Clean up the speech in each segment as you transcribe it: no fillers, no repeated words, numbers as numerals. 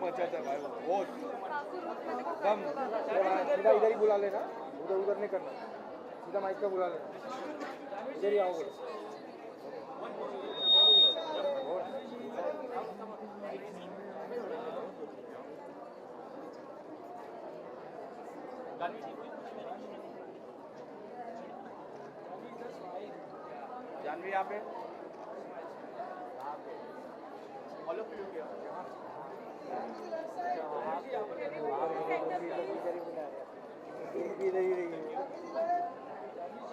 बचत है भाई, बहुत कम। सीधा इधर ही बुला लेना, उधर उधर नहीं करना, सीधा माइक पे बुला लेना, इधर ही आओगे। जानवी यहाँ पे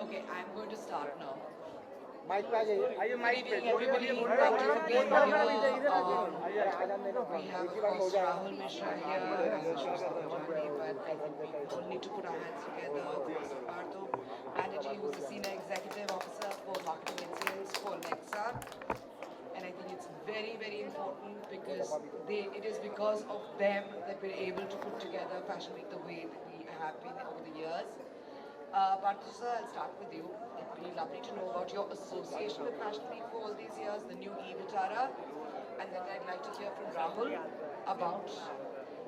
Okay, I'm going to start now. Mic पे आ जाइए, आइए माइक पे। Everybody, we have of course Rahul Mishra here as the showstopper Janhvi, but I think we all need to put our hands together for Partho Banerjee, who's the Senior Executive Officer for Marketing and Sales for Nexa. And I think it's very, very important because it is because of them that we're able to put together Fashion Week the way that we have been over the years. Partho sir, I'll start with you. It'd be lovely to know about your association with Fashion Week for all these years, the new e-Vitara, and then I'd like to hear from Rahul about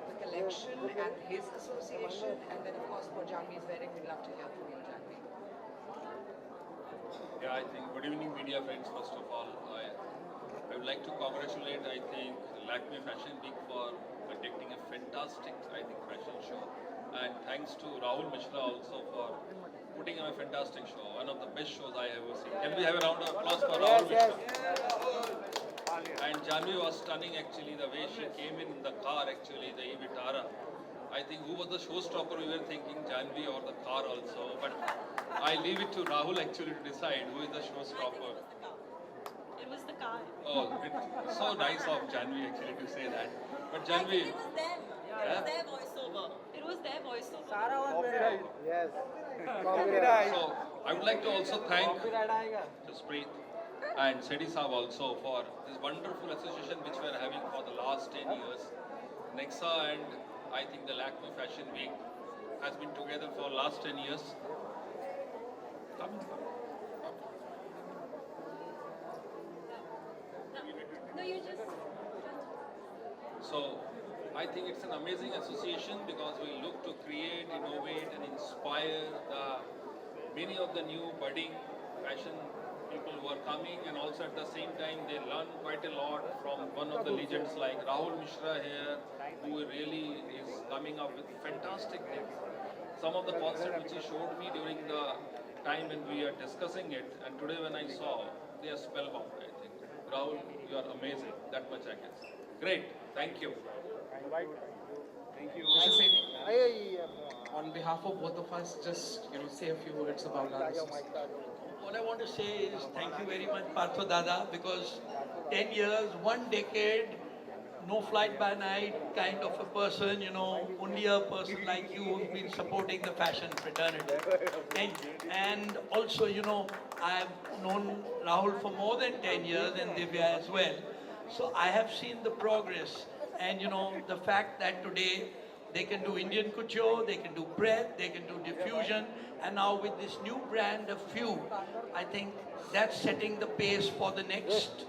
the collection and his association, and then of course for Janhvi's wedding, we'd love to hear from you, Janhvi. Yeah, I think good evening media friends. First of all, I would like to congratulate Lakme Fashion Week for conducting a fantastic fashion show, and thanks to Rahul Mishra also for putting on a fantastic show, one of the best shows I have ever seen. Can we have a round of applause for Rahul Mishra? And Janhvi was stunning actually, the way she came in the car actually, the e-Vitara. I think who was the showstopper, we were thinking Janhvi or the car also, but I leave it to Rahul actually to decide who is the showstopper. It was the car. Oh, it's so nice of Janhvi actually to say that. But Janhvi, it was them. It was their voiceover. It was their voiceover. Yes. so I would like to also thank Jaspreet and Seti Saab also for this wonderful association which we are having for the last 10 years. Nexa and I think the Lakme Fashion Week has been together for last 10 years. No, you just. So I think it's an amazing association because we look to create, innovate and inspire many of the new budding fashion people who are coming, and also at the same time they learn quite a lot from one of the legends like Rahul Mishra here, who really is coming up with fantastic things. Some of the concepts which he showed me during the time when we are discussing it, and today when I saw, they are spellbound, I think. Rahul, you are amazing, that much I can say. Great, thank you. Thank you. Mr. Seti, on behalf of both of us, just say a few words about our association. What I want to say is thank you very much, Partho Dada, because 10 years, 1 decade, no flight by night kind of a person, only a person like you who's been supporting the fashion fraternity. And also, I've known Rahul for more than 10 years and Divya as well. So I have seen the progress and, the fact that today they can do Indian couture, they can do breadth, they can do diffusion, and now with this new brand of Few, I think that's setting the pace for the next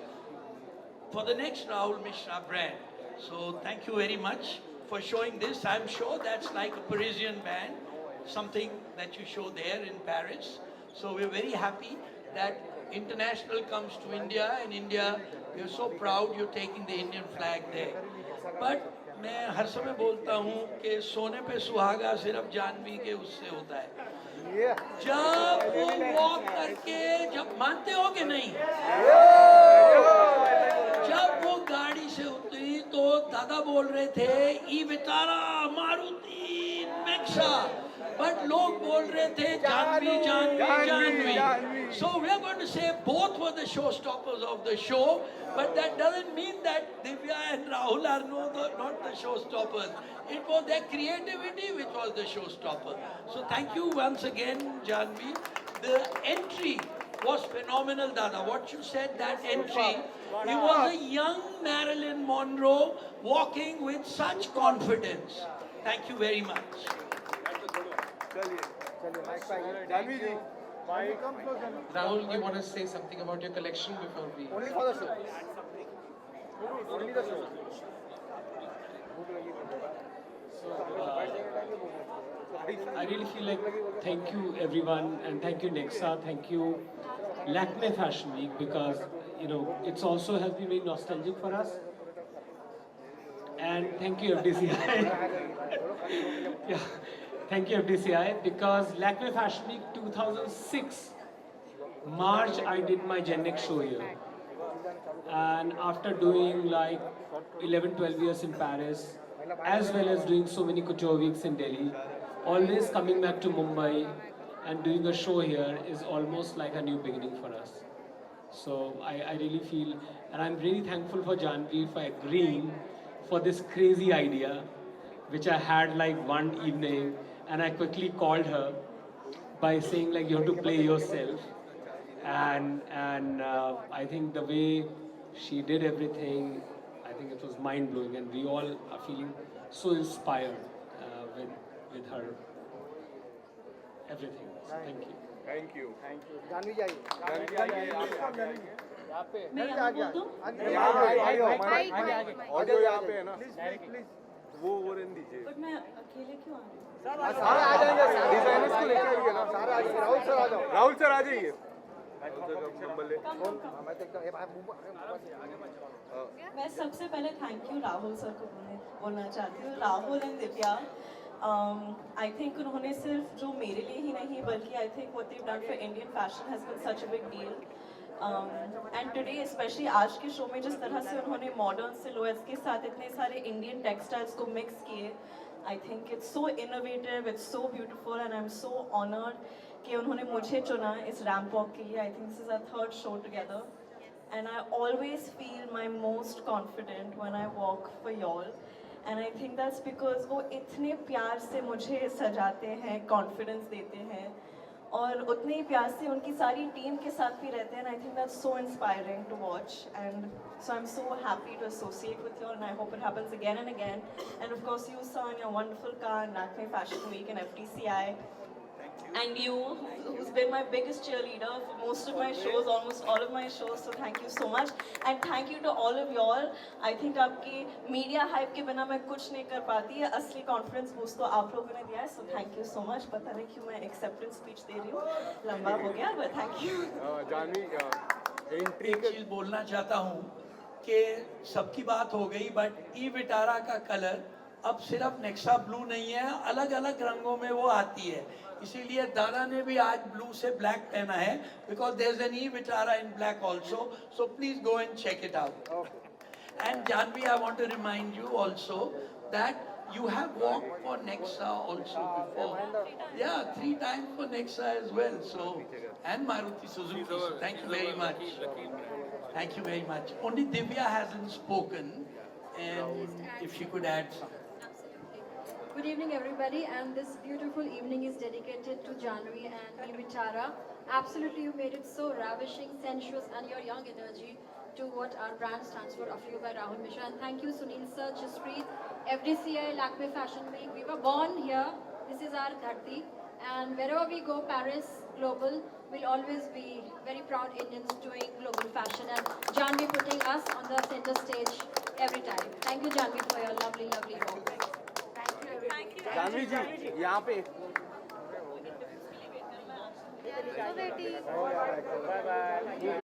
Rahul Mishra brand. So thank you very much for showing this. I'm sure that's like a Parisian band, something that you show there in Paris. So we're very happy that international comes to India, and India, we're so proud you're taking the Indian flag there. But मैं हर समय बोलता हूँ कि सोने पे सुहागा सिर्फ जानवी के उससे होता है जब वो वॉक करके जब मानते हो कि नहीं जब वो गाड़ी से उतरी तो दादा बोल रहे थे ई-विटारा मारुति नेक्सा बट लोग बोल रहे थे Janvi Janvi Janvi so we are going to say both were the showstoppers of the show, but that doesn't mean that Divya and Rahul are not the showstoppers. It was their creativity which was the showstopper. So thank you once again, Janhvi. The entry was phenomenal, Dada. What you said, that entry, he was a young Marilyn Monroe walking with such confidence. Thank you very much. Rahul, you want to say something about your collection before we... Only for the show. Only the show. भूख लगी So, I really feel like thank you everyone, and thank you Nexa, thank you Lakme Fashion Week, because it's also has been very nostalgic for us, and thank you FDCI. Yeah, thank you FDCI, because Lakme Fashion Week 2006 March I did my Gen X show here, and after doing like 11-12 years in Paris, as well as doing so many couture weeks in Delhi, always coming back to Mumbai and doing a show here is almost like a new beginning for us. So I really feel, and I'm really thankful for Janhvi for agreeing for this crazy idea, which I had like one evening, and I quickly called her by saying like you have to play yourself, and I think the way she did everything, I think it was mind blowing, and we all are feeling so inspired with her everything. So thank you. Thank you Janhvi ji आइए यहाँ पे मैं यहाँ बोल दूँ? Audio यहाँ पे है ना प्लीज वो रहने दीजिए बट मैं अकेले क्यों आ रही हूँ? सारे आ जाएंगे डिजाइनर्स को लेके आइए ना सारे आ जाएंगे राहुल सर आ जाओ राहुल सर आ जाइए मैं सबसे पहले थैंक यू राहुल सर को बोलना चाहती हूँ. Rahul and Divya, I think उन्होंने सिर्फ जो मेरे लिए ही नहीं बल्कि I think what they done for Indian fashion has been such a big deal. And today specially आज के शो में जिस तरह से उन्होंने मॉडर्न सिलुएट्स के साथ इतने सारे इंडियन टेक्सटाइल्स को मिक्स किए, I think it's so innovative, it's so beautiful, and I am so honoured कि उन्होंने मुझे चुना इस रैम्प वॉक के लिए. I think this is our third show together, and I always feel my most confident when I walk for y'all, and I think that's because वो इतने प्यार से मुझे सजाते हैं, confidence देते हैं, और उतने ही प्यार से उनकी सारी टीम के साथ भी रहते हैं. And I think that's so inspiring to watch, and so I'm so happy to associate with you, and I hope it happens again and again. And of course you sir and your wonderful car and Lakme Fashion Week and FTCI. And you, who's been my biggest cheerleader for most of my shows, almost all of my shows, so thank you so much. And thank you to all of y'all. I think आपकी media hype के बिना मैं कुछ नहीं कर पाती है. असली confidence boost तो आप लोगों ने दिया है, so thank you so much. पता नहीं क्यों मैं acceptance speech दे रही हूँ, लंबा हो गया, but thank you. Janhvi entry एक चीज बोलना चाहता हूँ कि सबकी बात हो गई, बट ई विटारा का कलर अब सिर्फ नेक्सा ब्लू नहीं है, अलग अलग रंगों में वो आती है. इसीलिए दादा ने भी आज ब्लू से ब्लैक पहना है, because there is an E Vitara in black also, so please go and check it out. And Janhvi, I want to remind you also that you have walked for Nexa also before. Yeah, 3 times for Nexa as well. So, and Maruti Suzuki. Thank you very much. Thank you very much. Only Divya hasn't spoken, and if she could add something. Good evening, everybody, and this beautiful evening is dedicated to Janhvi and Vichara. Absolutely, you made it so ravishing, sensuous, and your young energy to what our brand stands for, of you by Rahul Mishra. And thank you, Sunil Sir, Jaspreet, FDCI, Lakme Fashion Week. We were born here. This is our dharti. And wherever we go, Paris, global, we'll always be very proud Indians doing global fashion. And Janhvi putting us on the center stage every time. Thank you, Janhvi, for your lovely, lovely work. Thank you. Janhvi ji यहाँ पे